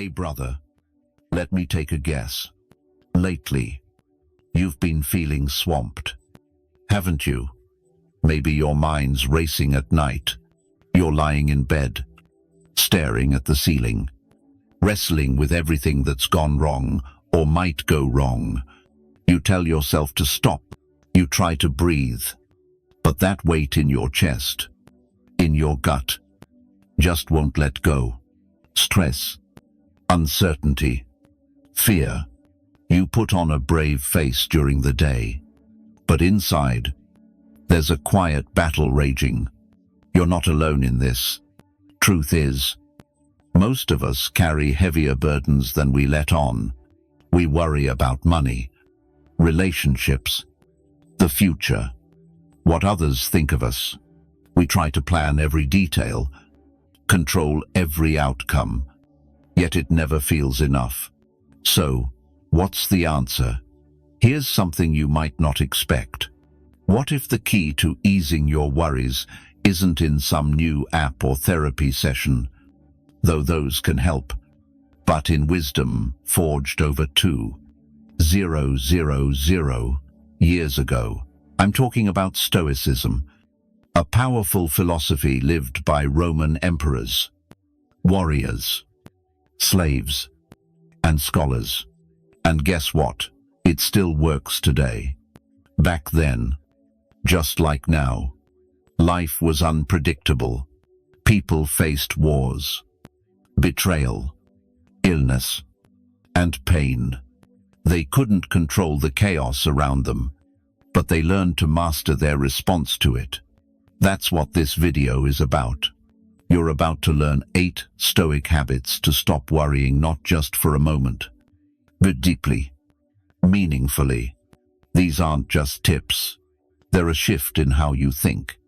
Hey brother, let me take a guess. Lately, you've been feeling swamped, haven't you? Maybe your mind's racing at night. You're lying in bed, staring at the ceiling, wrestling with everything that's gone wrong or might go wrong. You tell yourself to stop. You try to breathe, but that weight in your chest, in your gut, just won't let go. Stress, uncertainty, fear. You put on a brave face during the day, but inside, there's a quiet battle raging. You're not alone in this. Truth is, most of us carry heavier burdens than we let on. We worry about money, relationships, the future, what others think of us. We try to plan every detail, control every outcome, yet it never feels enough. So, what's the answer? Here's something you might not expect. What if the key to easing your worries isn't in some new app or therapy session, though those can help, but in wisdom forged over 2,000 years ago? I'm talking about Stoicism, a powerful philosophy lived by Roman emperors, warriors, slaves, and scholars. And guess what? It still works today. Back then, just like now, life was unpredictable. People faced wars, betrayal, illness, and pain. They couldn't control the chaos around them, but they learned to master their response to it. That's what this video is about. You're about to learn 8 Stoic habits to stop worrying, not just for a moment, but deeply, meaningfully. These aren't just tips. They're a shift in how you think.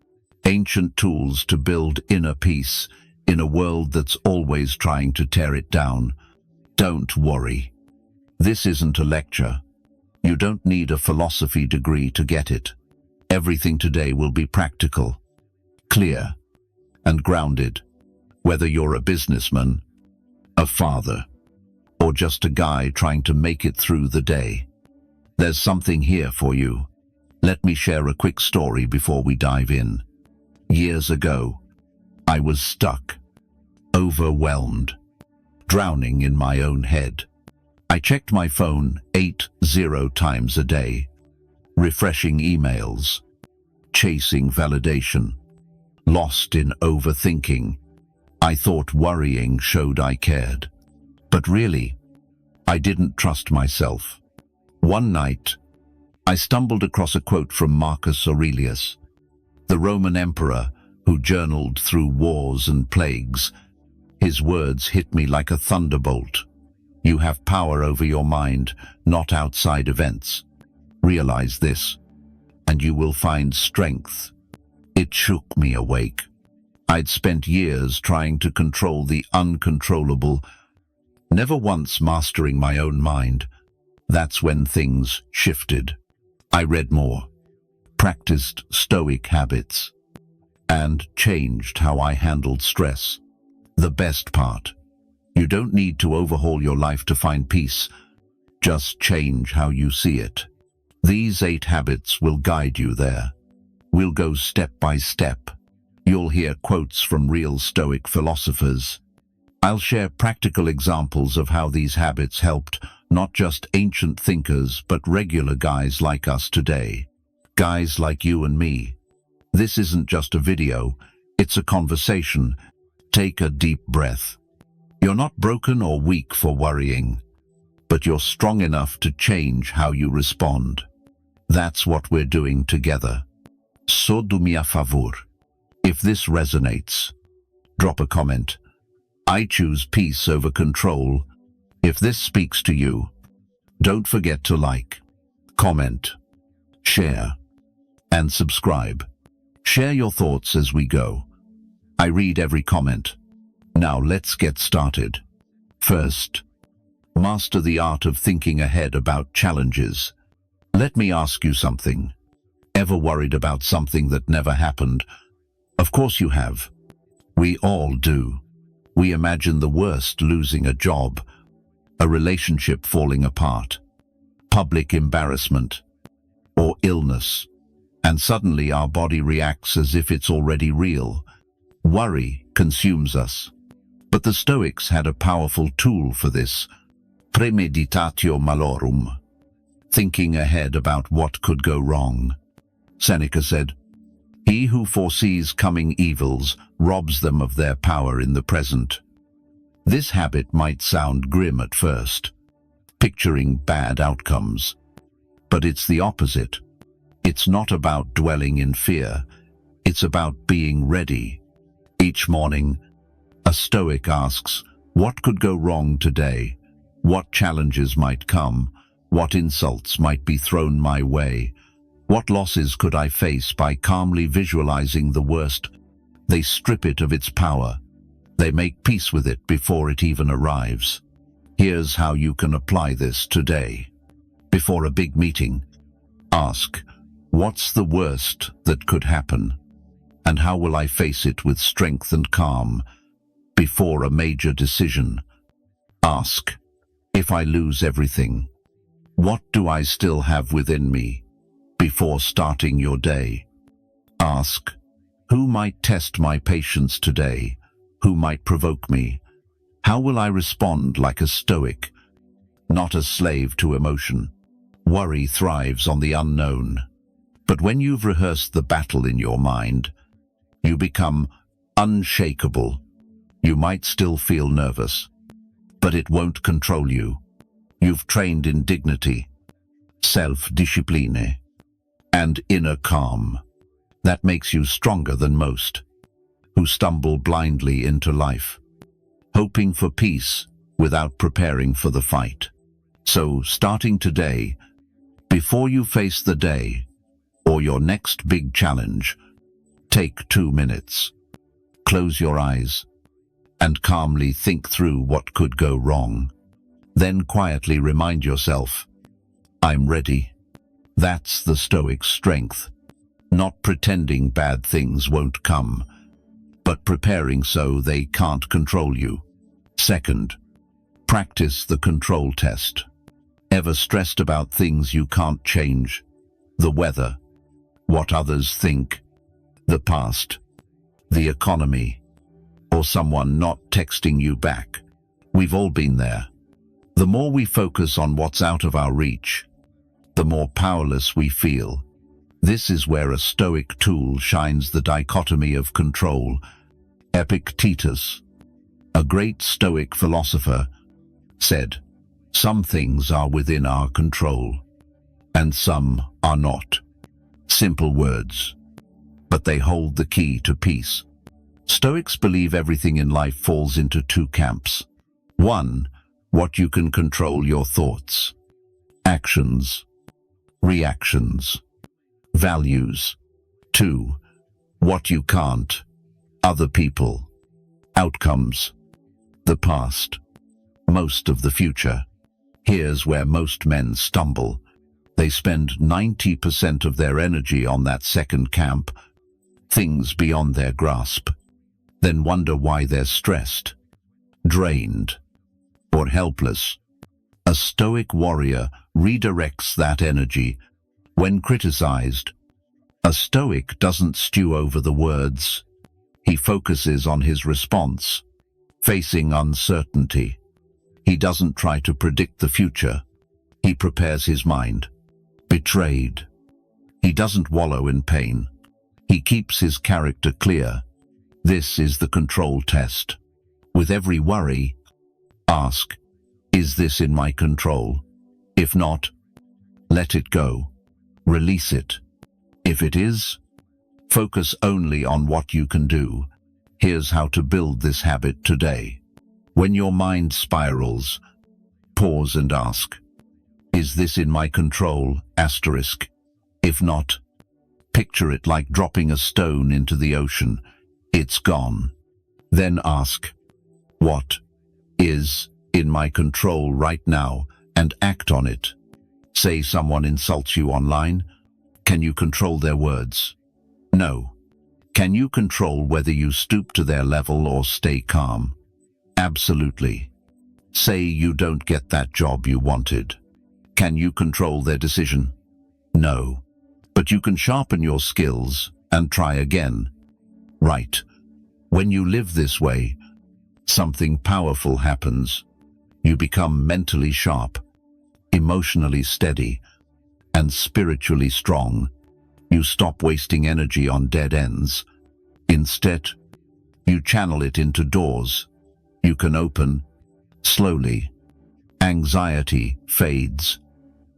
Ancient tools to build inner peace in a world that's always trying to tear it down. Don't worry. This isn't a lecture. You don't need a philosophy degree to get it. Everything today will be practical, clear, and grounded. Whether you're a businessman, a father, or just a guy trying to make it through the day, there's something here for you. Let me share a quick story before we dive in. Years ago, I was stuck, overwhelmed, drowning in my own head. I checked my phone 80 times a day, refreshing emails, chasing validation, lost in overthinking. I thought worrying showed I cared. But really, I didn't trust myself. One night, I stumbled across a quote from Marcus Aurelius, the Roman emperor who journaled through wars and plagues. His words hit me like a thunderbolt. You have power over your mind, not outside events. Realize this, and you will find strength. It shook me awake. I'd spent years trying to control the uncontrollable, never once mastering my own mind. That's when things shifted. I read more, practiced Stoic habits, and changed how I handled stress. The best part: you don't need to overhaul your life to find peace. Just change how you see it. These 8 habits will guide you there. We'll go step by step. You'll hear quotes from real Stoic philosophers. I'll share practical examples of how these habits helped not just ancient thinkers, but regular guys like us today. Guys like you and me. This isn't just a video, it's a conversation. Take a deep breath. You're not broken or weak for worrying, but you're strong enough to change how you respond. That's what we're doing together. So do me a favor. If this resonates, drop a comment. I choose peace over control. If this speaks to you, don't forget to like, comment, share, and subscribe. Share your thoughts as we go. I read every comment. Now let's get started. First, master the art of thinking ahead about challenges. Let me ask you something. Ever worried about something that never happened? Of course you have. We all do. We imagine the worst: losing a job, a relationship falling apart, public embarrassment, or illness, and suddenly our body reacts as if it's already real. Worry consumes us. But the Stoics had a powerful tool for this: premeditatio malorum, thinking ahead about what could go wrong. Seneca said, "He who foresees coming evils robs them of their power in the present." This habit might sound grim at first, picturing bad outcomes. But it's the opposite. It's not about dwelling in fear. It's about being ready. Each morning, a Stoic asks, what could go wrong today? What challenges might come? What insults might be thrown my way? What losses could I face? By calmly visualizing the worst, they strip it of its power. They make peace with it before it even arrives. Here's how you can apply this today. Before a big meeting, ask, what's the worst that could happen? And how will I face it with strength and calm? Before a major decision, ask, if I lose everything, what do I still have within me? Before starting your day, ask, who might test my patience today? Who might provoke me? How will I respond like a Stoic, not a slave to emotion? Worry thrives on the unknown. But when you've rehearsed the battle in your mind, you become unshakable. You might still feel nervous, but it won't control you. You've trained in dignity, self-discipline, and inner calm. That makes you stronger than most, who stumble blindly into life, hoping for peace without preparing for the fight. So, starting today, before you face the day or your next big challenge, take 2 minutes. Close your eyes and calmly think through what could go wrong. Then quietly remind yourself, I'm ready. That's the Stoic strength. Not pretending bad things won't come, but preparing so they can't control you. Second, practice the control test. Ever stressed about things you can't change? The weather, what others think, the past, the economy, or someone not texting you back? We've all been there. The more we focus on what's out of our reach, the more powerless we feel. This is where a Stoic tool shines: the dichotomy of control. Epictetus, a great Stoic philosopher, said, some things are within our control, and some are not. Simple words, but they hold the key to peace. Stoics believe everything in life falls into 2 camps. 1, what you can control: your thoughts, actions, reactions, values. 2, what you can't: other people, outcomes, the past, most of the future. Here's where most men stumble. They spend 90% of their energy on that second camp, things beyond their grasp, then wonder why they're stressed, drained, or helpless. A Stoic warrior redirects that energy. When criticized, a Stoic doesn't stew over the words. He focuses on his response. Facing uncertainty, he doesn't try to predict the future. He prepares his mind. Betrayed, he doesn't wallow in pain. He keeps his character clear. This is the control test. With every worry, ask, is this in my control? If not, let it go. Release it. If it is, focus only on what you can do. Here's how to build this habit today. When your mind spirals, pause and ask, is this in my control? Asterisk. If not, picture it like dropping a stone into the ocean. It's gone. Then ask, what is in my control right now, and act on it. Say someone insults you online. Can you control their words? No. Can you control whether you stoop to their level or stay calm? Absolutely. Say you don't get that job you wanted. Can you control their decision? No. But you can sharpen your skills and try again. Right. When you live this way, something powerful happens. You become mentally sharp, emotionally steady, and spiritually strong. You stop wasting energy on dead ends. Instead, you channel it into doors you can open slowly. Anxiety fades,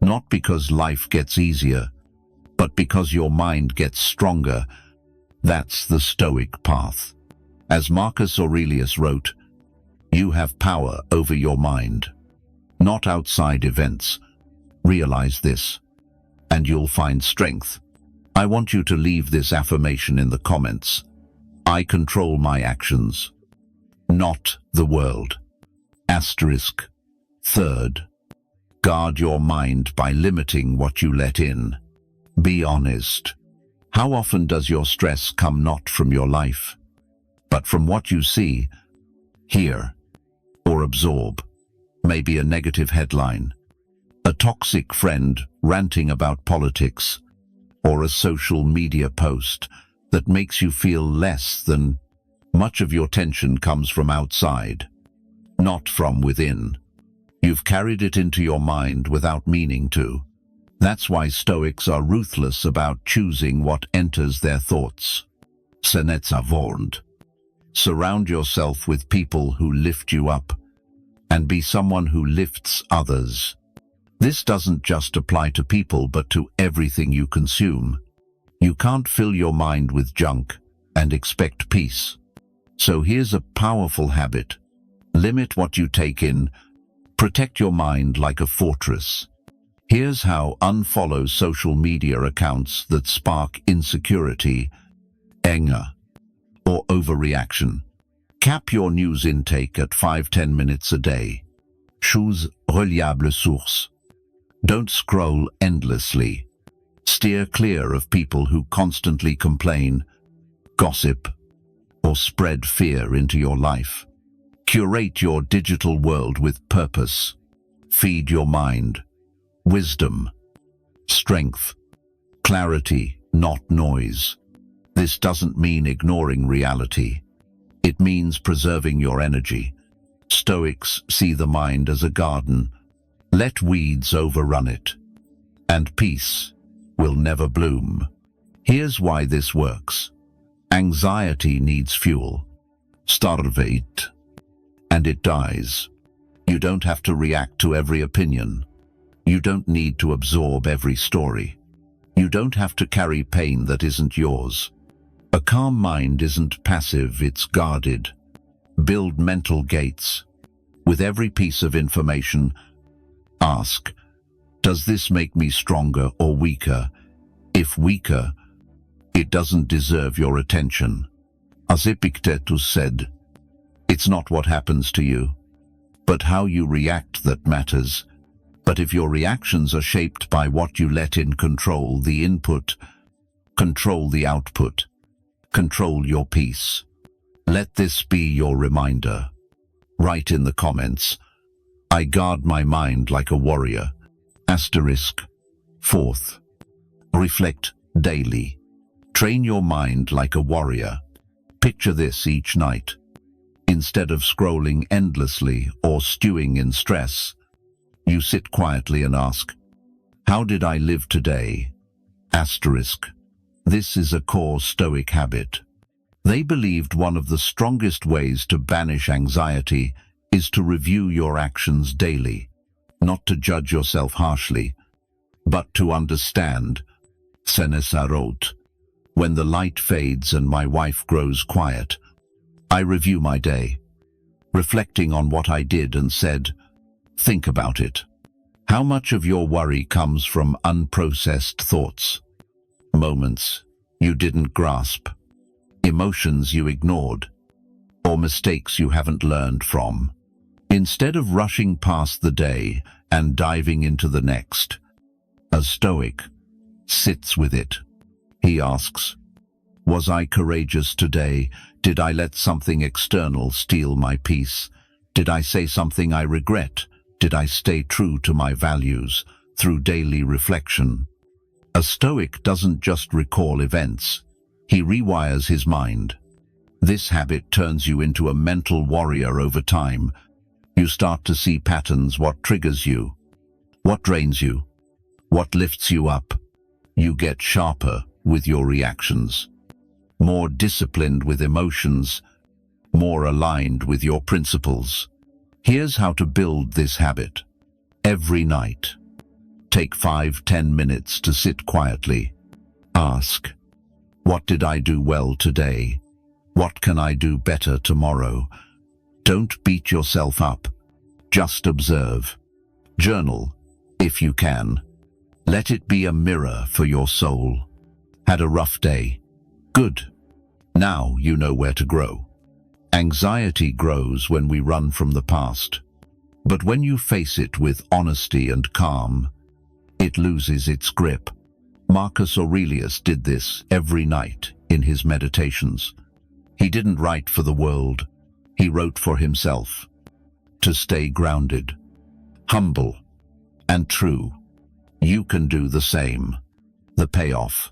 not because life gets easier, but because your mind gets stronger. That's the Stoic path. As Marcus Aurelius wrote, you have power over your mind, not outside events. Realize this, and you'll find strength. I want you to leave this affirmation in the comments. I control my actions, not the world. Asterisk. Third, guard your mind by limiting what you let in. Be honest. How often does your stress come not from your life, but from what you see, hear, or absorb? Maybe a negative headline, a toxic friend ranting about politics, or a social media post that makes you feel less than. Much of your tension comes from outside, not from within. You've carried it into your mind without meaning to. That's why Stoics are ruthless about choosing what enters their thoughts. Seneca warned, surround yourself with people who lift you up, and be someone who lifts others. This doesn't just apply to people but to everything you consume. You can't fill your mind with junk and expect peace. So here's a powerful habit. Limit what you take in. Protect your mind like a fortress. Here's how: unfollow social media accounts that spark insecurity, anger, or overreaction. Cap your news intake at 5-10 minutes a day. Choose reliable source. Don't scroll endlessly. Steer clear of people who constantly complain, gossip, or spread fear into your life. Curate your digital world with purpose. Feed your mind wisdom, strength, clarity, not noise. This doesn't mean ignoring reality. It means preserving your energy. Stoics see the mind as a garden. Let weeds overrun it, and peace will never bloom. Here's why this works. Anxiety needs fuel. Starve it, and it dies. You don't have to react to every opinion. You don't need to absorb every story. You don't have to carry pain that isn't yours. A calm mind isn't passive, it's guarded. Build mental gates. With every piece of information, ask, does this make me stronger or weaker? If weaker, it doesn't deserve your attention. As Epictetus said, it's not what happens to you, but how you react that matters. But if your reactions are shaped by what you let in, control the input, control the output, control your peace. Let this be your reminder. Write in the comments, I guard my mind like a warrior. Asterisk. Fourth, reflect daily. Train your mind like a warrior. Picture this each night. Instead of scrolling endlessly or stewing in stress, you sit quietly and ask, how did I live today? Asterisk. This is a core Stoic habit. They believed one of the strongest ways to banish anxiety is to review your actions daily, not to judge yourself harshly, but to understand. Seneca wrote, when the light fades and my wife grows quiet, I review my day, reflecting on what I did and said. Think about it. How much of your worry comes from unprocessed thoughts, moments you didn't grasp, emotions you ignored, or mistakes you haven't learned from? Instead of rushing past the day and diving into the next, a Stoic sits with it. He asks, was I courageous today? Did I let something external steal my peace? Did I say something I regret? Did I stay true to my values through daily reflection? A Stoic doesn't just recall events, he rewires his mind. This habit turns you into a mental warrior over time. You start to see patterns: what triggers you, what drains you, what lifts you up. You get sharper with your reactions, more disciplined with emotions, more aligned with your principles. Here's how to build this habit. Every night, take 5-10 minutes to sit quietly. Ask, what did I do well today? What can I do better tomorrow? Don't beat yourself up. Just observe. Journal, if you can. Let it be a mirror for your soul. Had a rough day? Good. Now you know where to grow. Anxiety grows when we run from the past. But when you face it with honesty and calm, it loses its grip. Marcus Aurelius did this every night in his meditations. He didn't write for the world, he wrote for himself. To stay grounded, humble, and true. You can do the same. The payoff.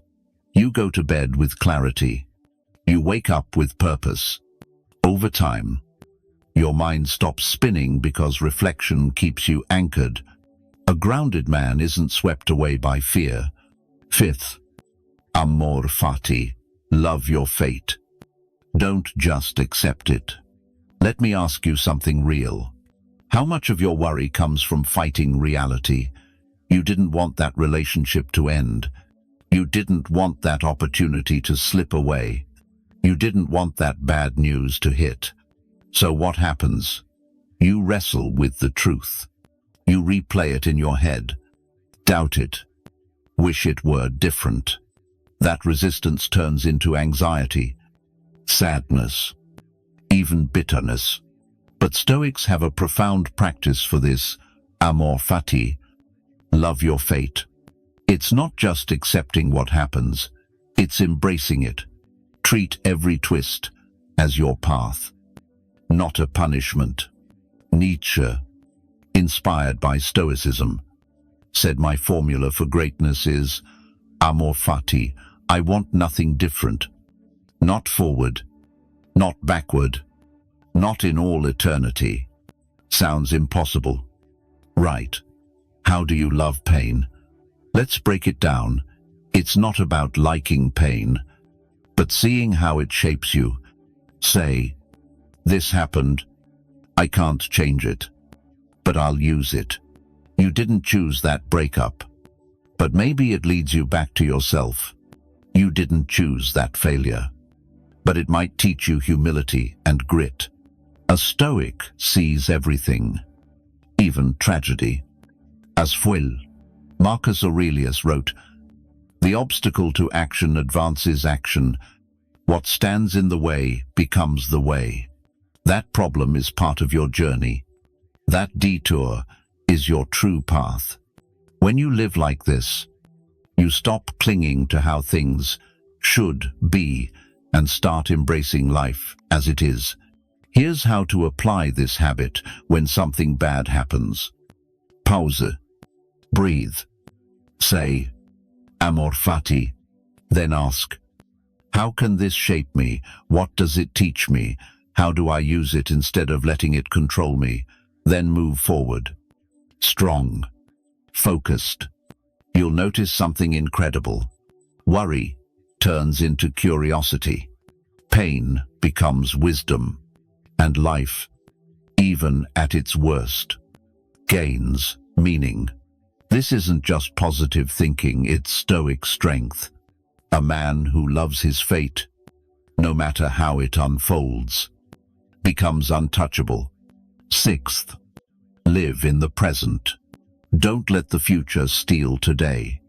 You go to bed with clarity. You wake up with purpose. Over time, your mind stops spinning because reflection keeps you anchored. A grounded man isn't swept away by fear. Fifth, amor fati, love your fate. Don't just accept it. Let me ask you something real. How much of your worry comes from fighting reality? You didn't want that relationship to end. You didn't want that opportunity to slip away. You didn't want that bad news to hit. So what happens? You wrestle with the truth. You replay it in your head. Doubt it. Wish it were different. That resistance turns into anxiety, sadness, even bitterness. But Stoics have a profound practice for this, amor fati, love your fate. It's not just accepting what happens, it's embracing it. Treat every twist as your path, not a punishment. Nietzsche, inspired by Stoicism, said, "My formula for greatness is amor fati. I want nothing different. Not forward, not backward, not in all eternity." Sounds impossible, right? How do you love pain? Let's break it down. It's not about liking pain, but seeing how it shapes you. Say, this happened. I can't change it, but I'll use it. You didn't choose that breakup, but maybe it leads you back to yourself. You didn't choose that failure, but it might teach you humility and grit. A Stoic sees everything, even tragedy, as foil. Marcus Aurelius wrote, "The obstacle to action advances action. What stands in the way becomes the way." That problem is part of your journey. That detour is your true path. When you live like this, you stop clinging to how things should be and start embracing life as it is. Here's how to apply this habit when something bad happens. Pause. Breathe. Say, amor fati. Then ask, how can this shape me? What does it teach me? How do I use it instead of letting it control me? Then move forward. Strong. Focused. You'll notice something incredible. Worry turns into curiosity. Pain becomes wisdom. And life, even at its worst, gains meaning. This isn't just positive thinking, it's Stoic strength. A man who loves his fate, no matter how it unfolds, becomes untouchable. Sixth, live in the present. Don't let the future steal today.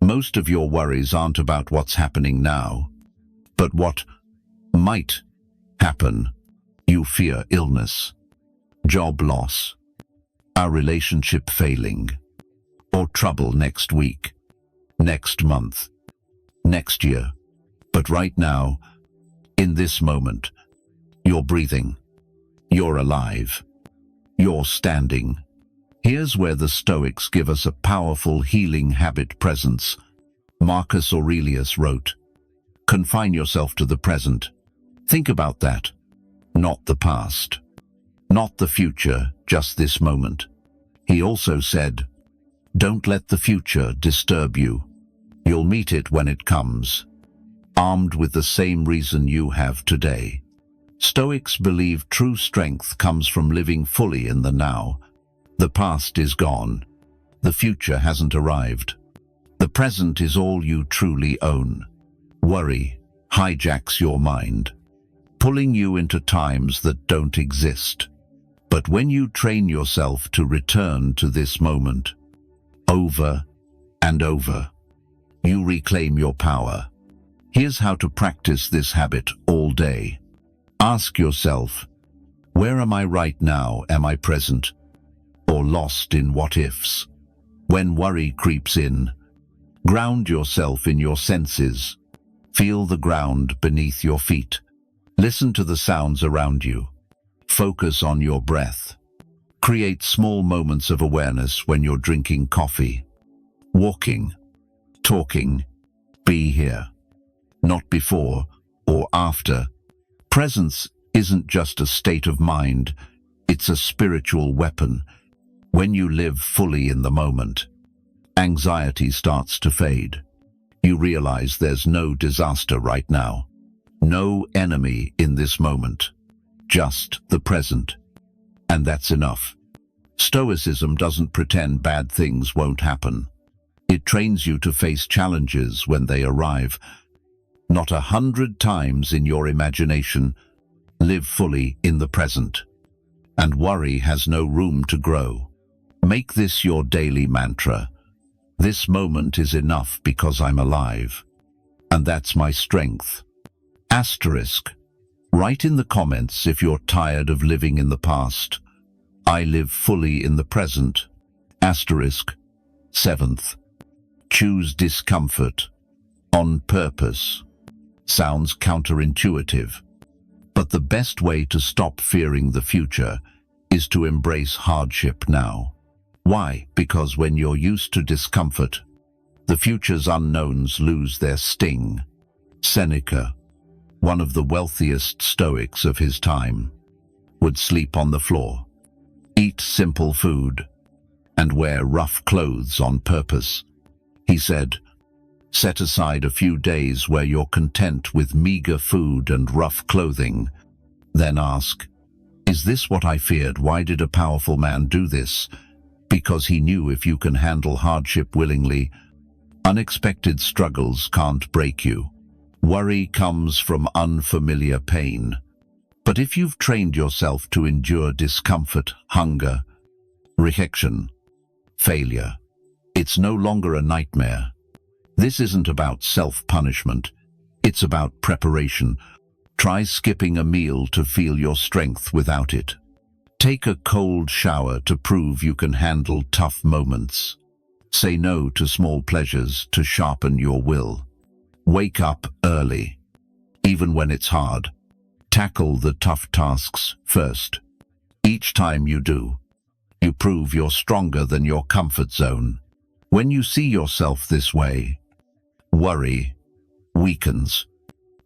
Most of your worries aren't about what's happening now, but what might happen. You fear illness, job loss, a relationship failing, or trouble next week, next month, next year. But right now, in this moment, you're breathing, you're alive. you're standing. Here's where the Stoics give us a powerful healing habit presence. Marcus Aurelius wrote, "Confine yourself to the present. Think about that. Not the past. Not the future, just this moment." He also said, "Don't let the future disturb you. You'll meet it when it comes, armed with the same reason you have today." Stoics believe true strength comes from living fully in the now. The past is gone. The future hasn't arrived. The present is all you truly own. Worry hijacks your mind, pulling you into times that don't exist. But when you train yourself to return to this moment, over and over, you reclaim your power. Here's how to practice this habit all day. Ask yourself, where am I right now? Am I present or lost in what-ifs? When worry creeps in, ground yourself in your senses. Feel the ground beneath your feet. Listen to the sounds around you. Focus on your breath. Create small moments of awareness when you're drinking coffee, walking, talking. Be here, not before or after. Presence isn't just a state of mind, it's a spiritual weapon. When you live fully in the moment, anxiety starts to fade. You realize there's no disaster right now, no enemy in this moment, just the present. And that's enough. Stoicism doesn't pretend bad things won't happen. It trains you to face challenges when they arrive. Not 100 times in your imagination. Live fully in the present, and worry has no room to grow. Make this your daily mantra. This moment is enough because I'm alive, and that's my strength. Asterisk. Write in the comments if you're tired of living in the past. I live fully in the present. Asterisk. 7th. Choose discomfort on purpose. Sounds counterintuitive, but the best way to stop fearing the future is to embrace hardship now. Why? Because when you're used to discomfort, the future's unknowns lose their sting. Seneca, one of the wealthiest Stoics of his time, would sleep on the floor, eat simple food, and wear rough clothes on purpose. He said, "Set aside a few days where you're content with meager food and rough clothing. Then ask, is this what I feared? Why did a powerful man do this? Because he knew if you can handle hardship willingly, unexpected struggles can't break you. Worry comes from unfamiliar pain. But if you've trained yourself to endure discomfort, hunger, rejection, failure, it's no longer a nightmare. This isn't about self-punishment. It's about preparation. Try skipping a meal to feel your strength without it. Take a cold shower to prove you can handle tough moments. Say no to small pleasures to sharpen your will. Wake up early, even when it's hard. Tackle the tough tasks first. Each time you do, you prove you're stronger than your comfort zone. When you see yourself this way, worry weakens.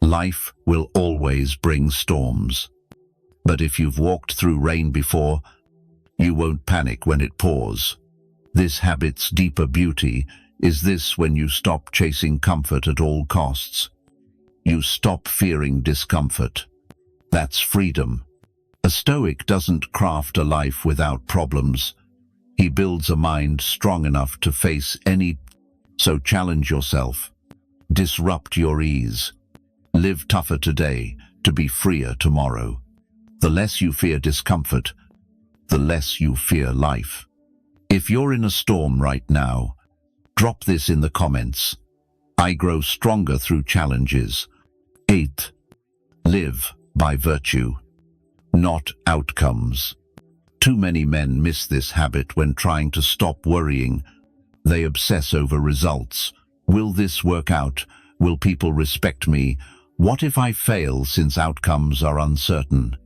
Life will always bring storms. But if you've walked through rain before, you won't panic when it pours. This habit's deeper beauty is this: when you stop chasing comfort at all costs. You stop fearing discomfort. That's freedom. A Stoic doesn't craft a life without problems. He builds a mind strong enough to face any. So challenge yourself. Disrupt your ease. Live tougher today to be freer tomorrow. The less you fear discomfort, the less you fear life. If you're in a storm right now, drop this in the comments. I grow stronger through challenges. 8. Live by virtue, not outcomes. Too many men miss this habit when trying to stop worrying. They obsess over results. Will this work out? Will people respect me? What if I fail, since outcomes are uncertain?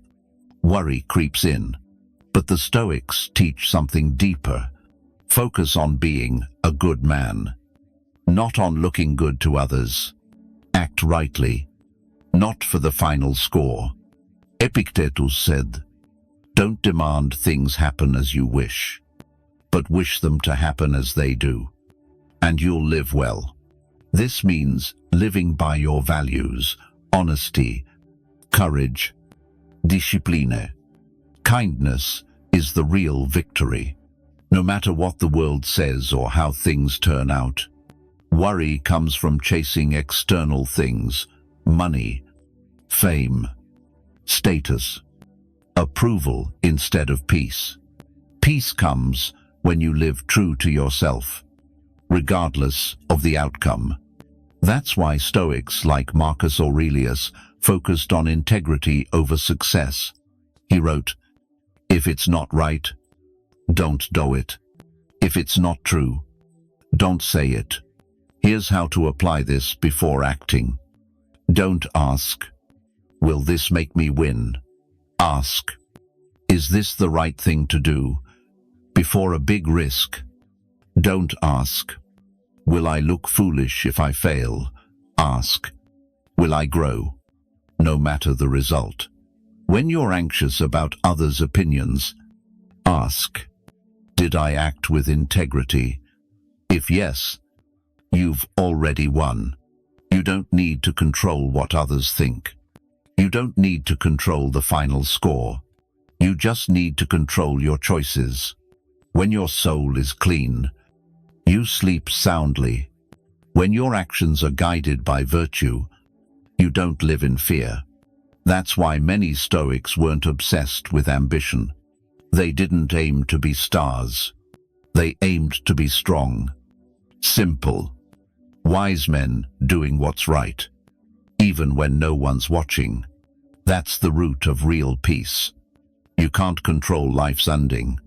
Worry creeps in. But the Stoics teach something deeper. Focus on being a good man, not on looking good to others. Act rightly, not for the final score. Epictetus said, "Don't demand things happen as you wish, but wish them to happen as they do, and you'll live well." This means living by your values, honesty, courage, discipline. Kindness is the real victory. No matter what the world says or how things turn out. Worry comes from chasing external things, money, fame, status, approval instead of peace. Peace comes when you live true to yourself, regardless of the outcome. That's why Stoics like Marcus Aurelius focused on integrity over success. He wrote, "If it's not right, don't do it. If it's not true, don't say it." Here's how to apply this before acting. Don't ask, "Will this make me win?" Ask, "Is this the right thing to do?" Before a big risk. Don't ask, "Will I look foolish if I fail?" Ask, "Will I grow?" No matter the result. When you're anxious about others' opinions, ask, "Did I act with integrity?" If yes, you've already won. You don't need to control what others think. You don't need to control the final score. You just need to control your choices. When your soul is clean, you sleep soundly. When your actions are guided by virtue, you don't live in fear. That's why many Stoics weren't obsessed with ambition. They didn't aim to be stars. They aimed to be strong, simple, wise men doing what's right, even when no one's watching. That's the root of real peace. You can't control life's ending,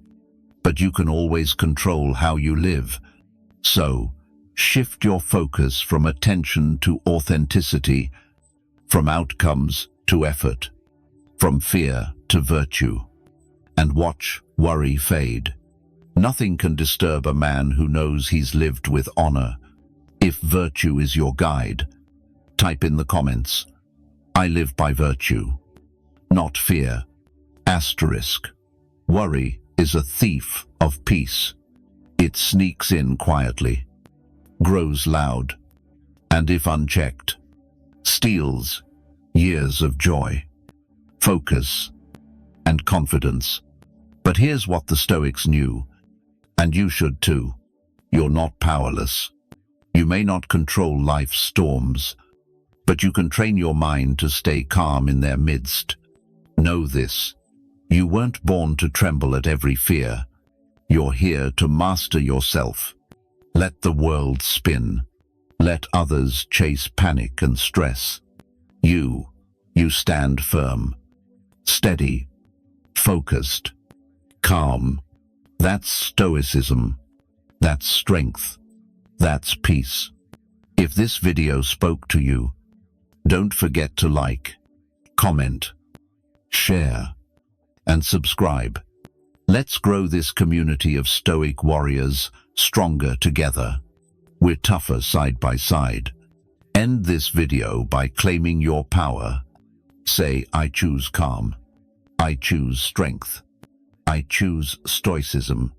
but you can always control how you live. So, shift your focus from attention to authenticity, from outcomes to effort, from fear to virtue, and watch worry fade. Nothing can disturb a man who knows he's lived with honor. If virtue is your guide, type in the comments, "I live by virtue, not fear." Asterisk. Worry is a thief of peace. It sneaks in quietly, grows loud, and if unchecked, steals years of joy, focus, and confidence. But here's what the Stoics knew, and you should too. You're not powerless. You may not control life's storms, but you can train your mind to stay calm in their midst. Know this: you weren't born to tremble at every fear. You're here to master yourself. Let the world spin. Let others chase panic and stress. You stand firm, steady, focused, calm. That's Stoicism. That's strength. That's peace. If this video spoke to you, don't forget to like, comment, share, and subscribe. Let's grow this community of Stoic warriors stronger together. We're tougher side by side. End this video by claiming your power. Say, "I choose calm. I choose strength. I choose Stoicism."